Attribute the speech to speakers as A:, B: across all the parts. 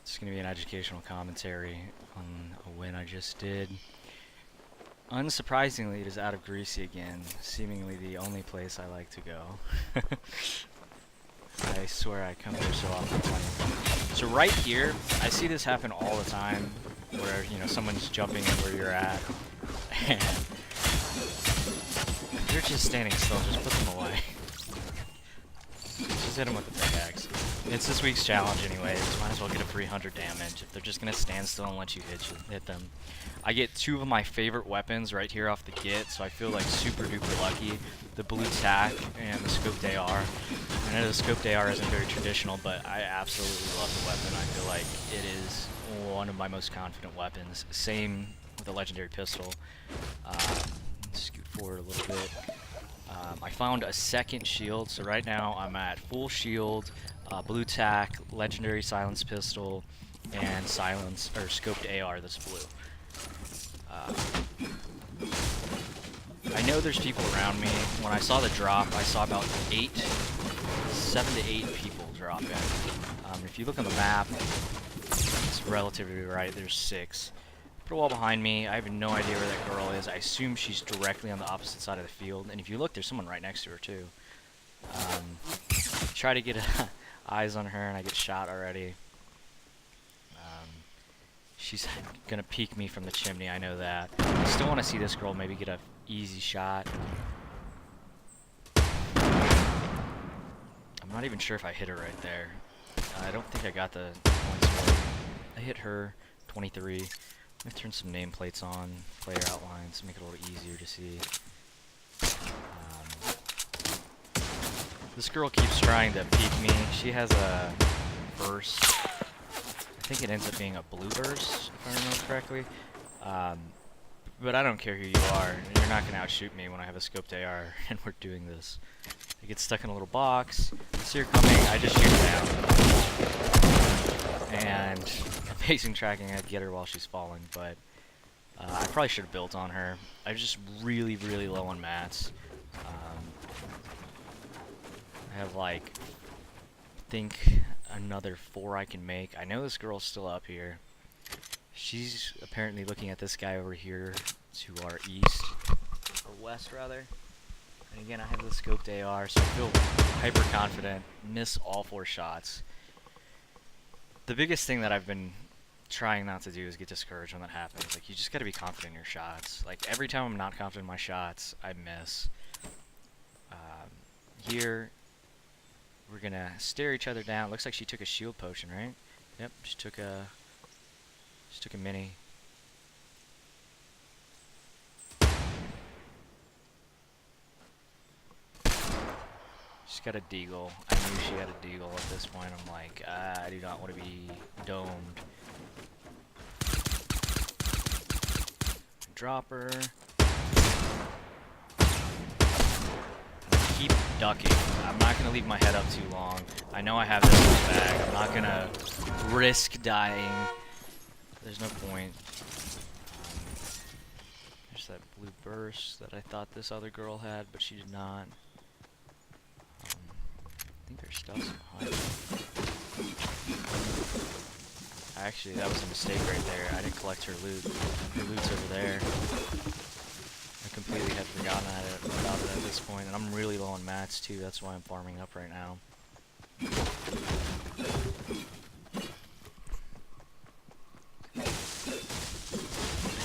A: it's going to be an educational commentary on a win I just did. Unsurprisingly, it is out of Greasy again, seemingly the only place I like to go. I swear I come here so often. So right here, I see this happen all the time, where, you know, someone's jumping in where you're at, and if they're just standing still, just put them away. Just hit them with the pickaxe. It's this week's challenge anyways, might as well get a free 100 damage if they're just gonna stand still and let you hit them. I get two of my favorite weapons right here off the get, so I feel like super duper lucky. The blue tack and the scoped AR. I know the scoped AR isn't very traditional, but I absolutely love the weapon. I feel like it is one of my most confident weapons. Same with the legendary pistol. Scoot forward a little bit. I found a second shield, so right now I'm at full shield, blue tack, legendary silence pistol, and silence or scoped AR that's blue. I know there's people around me. When I saw the drop, I saw about 7 to 8 people dropping. If you look on the map, it's relatively right. There's 6. Put a wall behind me. I have no idea where that girl is. I assume she's directly on the opposite side of the field. And if you look, there's someone right next to her too. Try to get eyes on her, and I get shot already. She's gonna peek me from the chimney. I know that. I still want to see this girl maybe get a easy shot. I'm not even sure if I hit her right there. I don't think I got the points for it. I hit her 23. Let me turn some nameplates on, player outlines, make it a little easier to see. This girl keeps trying to peek me. She has a burst. I think it ends up being a blue burst, if I remember correctly. But I don't care who you are. You're not going to outshoot me when I have a scoped AR and we're doing this. I get stuck in a little box. See her coming, I just shoot down. And amazing tracking, I'd get her while she's falling, but I probably should have built on her. I was just really, really low on mats. I have like, I think another 4 I can make. I know this girl's still up here. She's apparently looking at this guy over here to our east, or west rather. And again, I have the scoped AR, so I feel hyper confident. Miss all 4 shots. The biggest thing that I've been trying not to do is get discouraged when that happens. Like, you just gotta be confident in your shots. Like, every time I'm not confident in my shots, I miss. Here, we're gonna stare each other down. Looks like she took a shield potion, right? Yep, she took a mini. She's got a deagle. I knew she had a deagle at this point. I'm like, I do not want to be domed. Drop her. Keep ducking. I'm not going to leave my head up too long. I know I have this in the bag. I'm not going to risk dying. There's no point. There's that blue burst that I thought this other girl had, but she did not. I think there's stuff behind me. Actually, that was a mistake right there. I didn't collect her loot. Her loot's over there. I completely had forgotten about it at this point, and I'm really low on mats too. That's why I'm farming up right now. I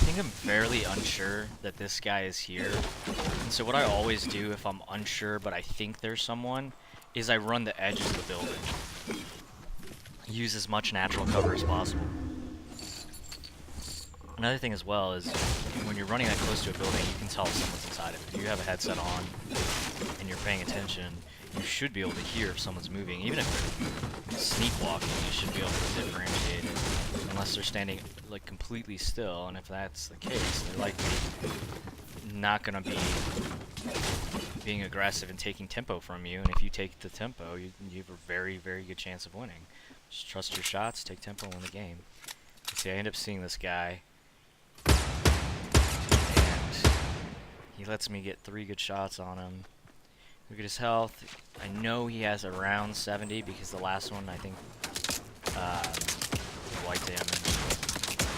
A: think I'm fairly unsure that this guy is here. And so what I always do if I'm unsure but I think there's someone is I run the edges of the building. Use as much natural cover as possible. Another thing as well is when you're running that close to a building, you can tell if someone's inside of it. If you have a headset on and you're paying attention, you should be able to hear if someone's moving. Even if they're sneak walking, you should be able to differentiate it. Unless they're standing like completely still, and if that's the case, they're likely not going to be being aggressive and taking tempo from you. And if you take the tempo, you have a very, very good chance of winning. Just trust your shots, take tempo, win the game. See, I end up seeing this guy, and he lets me get 3 good shots on him. Look at his health. I know he has around 70 because the last one, I think, white damage.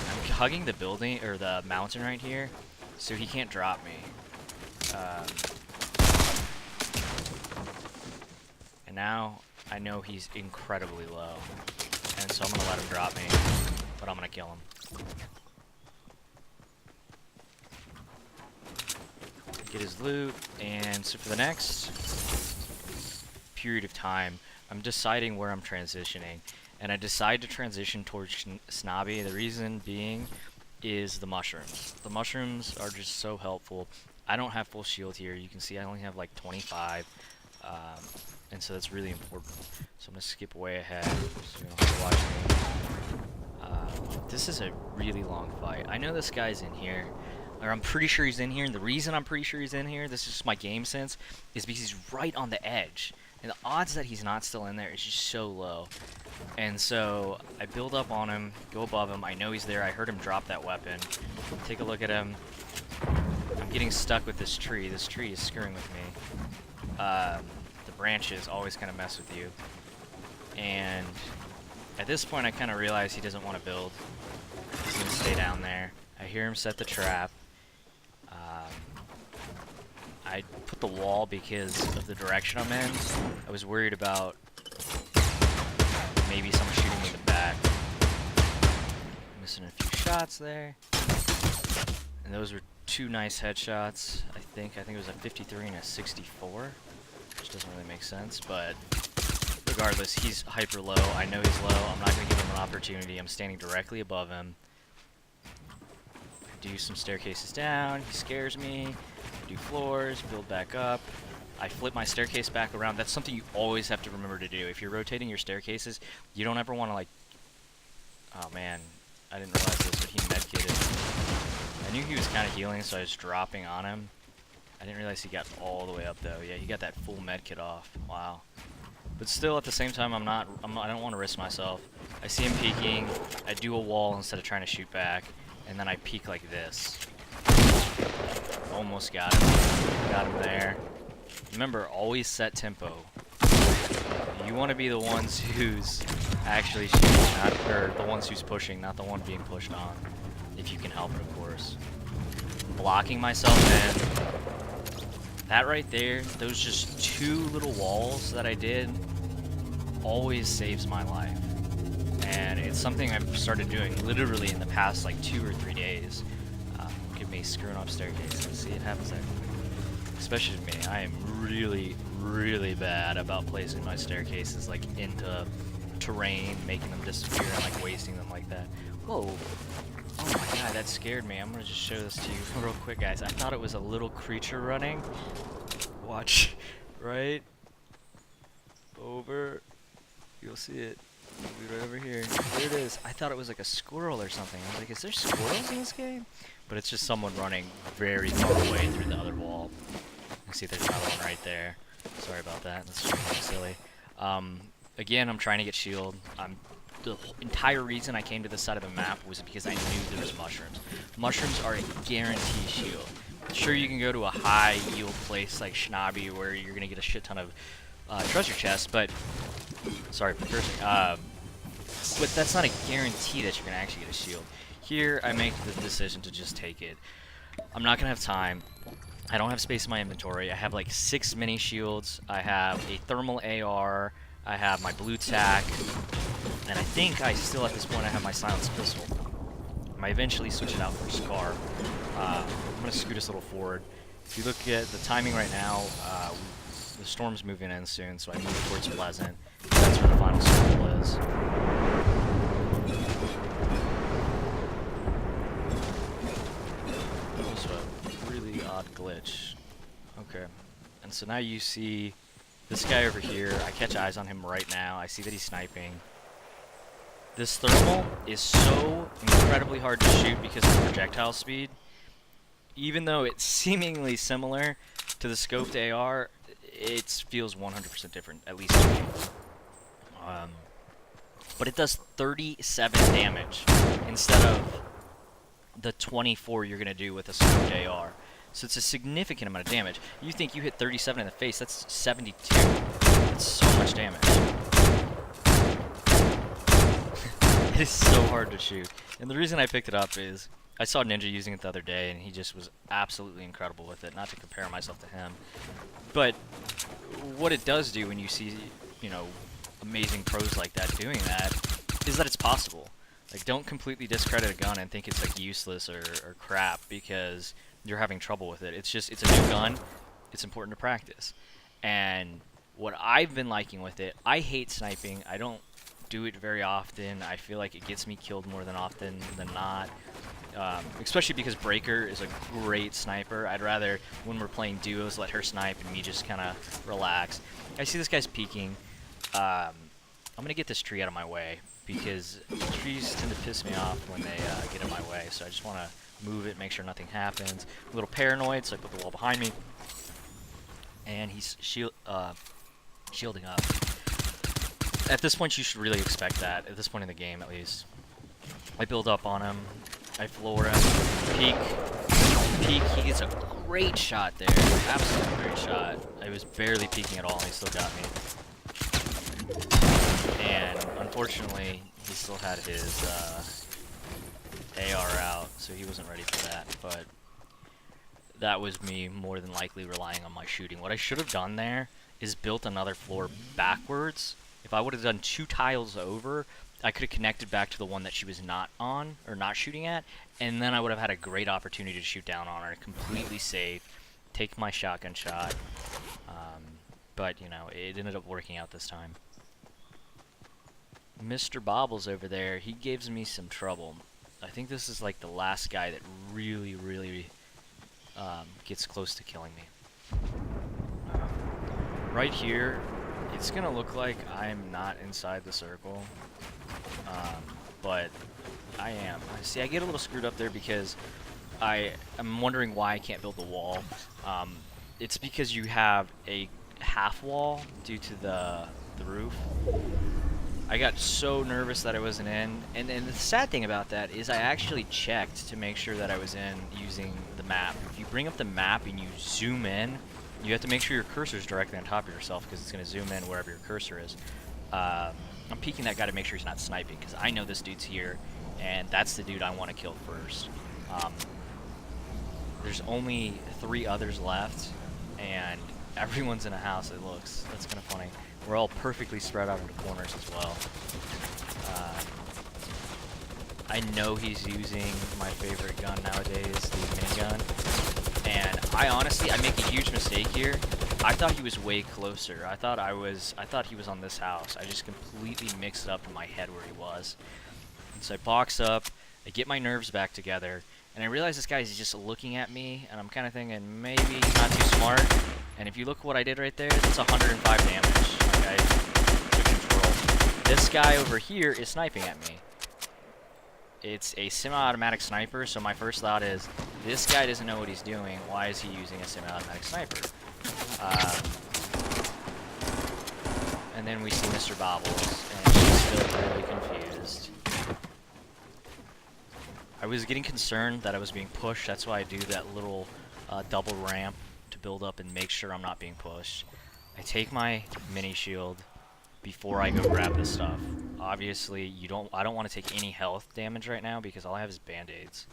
A: I'm hugging the building, or the mountain right here, so he can't drop me. And now I know he's incredibly low, and so I'm gonna let him drop me, but I'm gonna kill him. Get his loot, and so for the next period of time, I'm deciding where I'm transitioning, and I decide to transition towards Snobby. The reason being is the mushrooms. The mushrooms are just so helpful. I don't have full shield here. You can see I only have like 25, and so that's really important. So I'm gonna skip way ahead so you don't have to watch me. This is a really long fight. I know this guy's in here. Or I'm pretty sure he's in here, and the reason I'm pretty sure he's in here, this is just my game sense, is because he's right on the edge. And the odds that he's not still in there is just so low. And so I build up on him, go above him, I know he's there, I heard him drop that weapon. Take a look at him. I'm getting stuck with this tree is screwing with me. The branches always kind of mess with you. And at this point I kind of realize he doesn't want to build. He's going to stay down there. I hear him set the trap. I put the wall because of the direction I'm in. I was worried about maybe someone shooting me in the back. Missing a few shots there. And those were two nice headshots. I think it was a 53 and a 64. Which doesn't really make sense, but regardless, he's hyper low. I know he's low. I'm not going to give him an opportunity. I'm standing directly above him. I do some staircases down. He scares me. I do floors, build back up. I flip my staircase back around. That's something you always have to remember to do. If you're rotating your staircases, you don't ever want to like... Oh man, I didn't realize this, but he medkitted. I knew he was kind of healing, so I was dropping on him. I didn't realize he got all the way up though. Yeah, he got that full medkit off. Wow. But still, at the same time, I don't want to risk myself. I see him peeking. I do a wall instead of trying to shoot back, and then I peek like this. Almost got him. Got him there. Remember, always set tempo. You want to be the ones who's actually shooting, or the ones who's pushing, not the one being pushed on. If you can help it, of course. Blocking myself in. That right there, those just two little walls that I did, always saves my life. And it's something I've started doing literally in the past like 2 or 3 days. Look at me screwing up staircases. See, it happens everywhere. Especially to me. I am really, really bad about placing my staircases like into terrain, making them disappear and like wasting them like that. Whoa. Oh my god, that scared me. I'm gonna just show this to you real quick, guys. I thought it was a little creature running. Watch. Right? Over. You'll see it. It'll be right over here. There it is. I thought it was like a squirrel or something. I was like, is there squirrels in this game? But it's just someone running very far away through the other wall. You see there's another one right there. Sorry about that. That's just kind of silly. Again, I'm trying to get shield. The entire reason I came to this side of the map was because I knew there was mushrooms. Mushrooms are a guaranteed shield. Sure, you can go to a high yield place like Snobby where you're gonna get a shit ton of treasure chests, but sorry for cursing. But that's not a guarantee that you're gonna actually get a shield. Here, I make the decision to just take it. I'm not gonna have time. I don't have space in my inventory. I have like 6 mini shields. I have a thermal AR. I have my blue tack. And I think I still, at this point, I have my silenced pistol. I might eventually switch it out for Scar. I'm going to scoot us a little forward. If you look at the timing right now, the storm's moving in soon, so I move towards Pleasant. That's where the final circle is. That was a really odd glitch. Okay. And so now you see this guy over here. I catch eyes on him right now. I see that he's sniping. This thermal is so incredibly hard to shoot because of the projectile speed. Even though it's seemingly similar to the scoped AR, it feels 100% different, at least to me. But it does 37 damage instead of the 24 you're going to do with a scoped AR. So it's a significant amount of damage. You think you hit 37 in the face, that's 72. That's so much damage. It is so hard to shoot. And the reason I picked it up is I saw Ninja using it the other day, and he just was absolutely incredible with it. Not to compare myself to him, but what it does do when you see, you know, amazing pros like that doing that, is that it's possible. Like, don't completely discredit a gun and think it's like useless or crap because you're having trouble with it. It's just, it's a new gun. It's important to practice. And what I've been liking with it, I hate sniping. I don't do it very often. I feel like it gets me killed more than often than not. Especially because Breaker is a great sniper. I'd rather, when we're playing duos, let her snipe and me just kind of relax. I see this guy's peeking. I'm going to get this tree out of my way because trees tend to piss me off when they get in my way. So I just want to move it, make sure nothing happens. A little paranoid, so I put the wall behind me. And he's shielding up. At this point, you should really expect that. At this point in the game, at least. I build up on him. I floor him. Peek. He gets a great shot there. Absolutely great shot. I was barely peeking at all, and he still got me. And unfortunately, he still had his AR out, so he wasn't ready for that. But that was me more than likely relying on my shooting. What I should have done there is built another floor backwards. If I would have done 2 tiles over, I could have connected back to the one that she was not on, or not shooting at, and then I would have had a great opportunity to shoot down on her, completely safe, take my shotgun shot. But, you know, it ended up working out this time. Mr. Bobbles over there, he gives me some trouble. I think this is like the last guy that really, really gets close to killing me. Right here, it's gonna look like I'm not inside the circle, but I am. See, I get a little screwed up there because I'm wondering why I can't build the wall. It's because you have a half wall due to the roof. I got so nervous that I wasn't in, and the sad thing about that is I actually checked to make sure that I was in using the map. If you bring up the map and you zoom in, you have to make sure your cursor is directly on top of yourself because it's going to zoom in wherever your cursor is. I'm peeking that guy to make sure he's not sniping because I know this dude's here, and that's the dude I want to kill first. There's only 3 others left, and everyone's in a house, it looks. That's kind of funny. We're all perfectly spread out into corners as well. I know he's using my favorite gun nowadays, the minigun. And I make a huge mistake here. I thought he was way closer. I thought he was on this house. I just completely mixed it up in my head where he was. And so I box up, I get my nerves back together, and I realize this guy is just looking at me, and I'm kind of thinking maybe he's not too smart. And if you look at what I did right there, it's 105 damage. Like, I took control. This guy over here is sniping at me. It's a semi-automatic sniper, so my first thought is, this guy doesn't know what he's doing. Why is he using a semi-automatic sniper? And then we see Mr. Bobbles, and he's still really confused. I was getting concerned that I was being pushed. That's why I do that little double ramp to build up and make sure I'm not being pushed. I take my mini shield before I go grab this stuff. Obviously, I don't want to take any health damage right now because all I have is band-aids.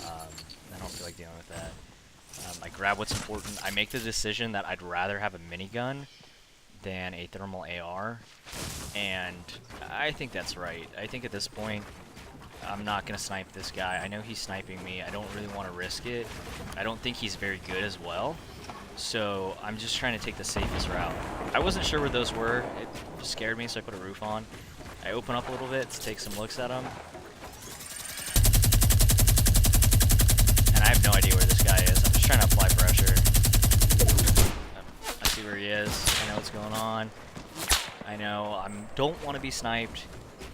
A: I don't feel like dealing with that. I grab what's important. I make the decision that I'd rather have a minigun than a thermal AR, and I think that's right. I think at this point, I'm not going to snipe this guy. I know he's sniping me. I don't really want to risk it. I don't think he's very good as well. So I'm just trying to take the safest route. I wasn't sure where those were. It just scared me, so I put a roof on. I open up a little bit to take some looks at him. And I have no idea where this guy is. I'm just trying to apply pressure. I see where he is. I know what's going on. I know I don't want to be sniped.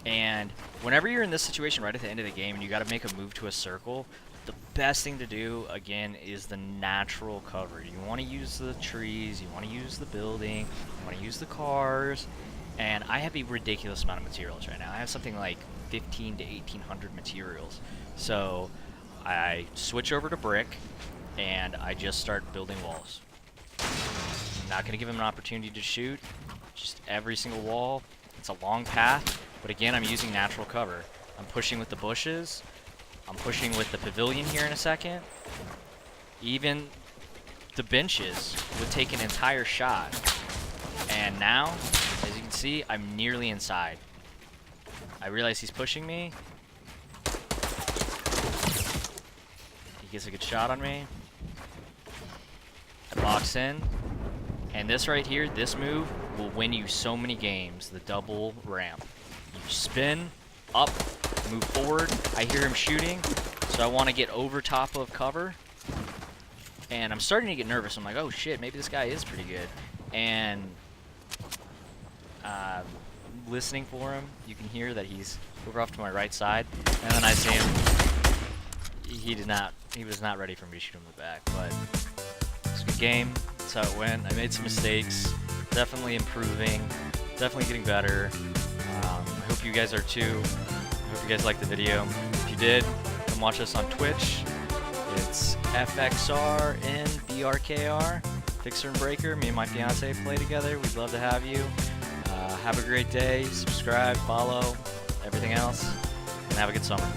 A: And whenever you're in this situation right at the end of the game and you got to make a move to a circle, the best thing to do, again, is the natural cover. You want to use the trees, you want to use the building, you want to use the cars, and I have a ridiculous amount of materials right now. I have something like 15 to 1800 materials. So I switch over to brick, and I just start building walls. I'm not going to give him an opportunity to shoot. Just every single wall. It's a long path. But again, I'm using natural cover. I'm pushing with the bushes. I'm pushing with the pavilion here in a second. Even the benches would take an entire shot. And now, as you can see, I'm nearly inside. I realize he's pushing me. He gets a good shot on me. I box in. And this right here, this move, will win you so many games. The double ramp. You spin, up, move forward. I hear him shooting, so I want to get over top of cover. And I'm starting to get nervous. I'm like, oh shit, maybe this guy is pretty good. And listening for him, you can hear that he's over off to my right side. And then I see him. He was not ready for me to shoot him in the back. But it's a good game. That's how it went. I made some mistakes. Definitely improving. Definitely getting better. I hope you guys are too. I hope you guys liked the video. If you did, come watch us on Twitch. It's FXRNBRKR, Fixer and Breaker. Me and my fiance play together. We'd love to have you. Have a great day. Subscribe, follow, everything else, and have a good summer.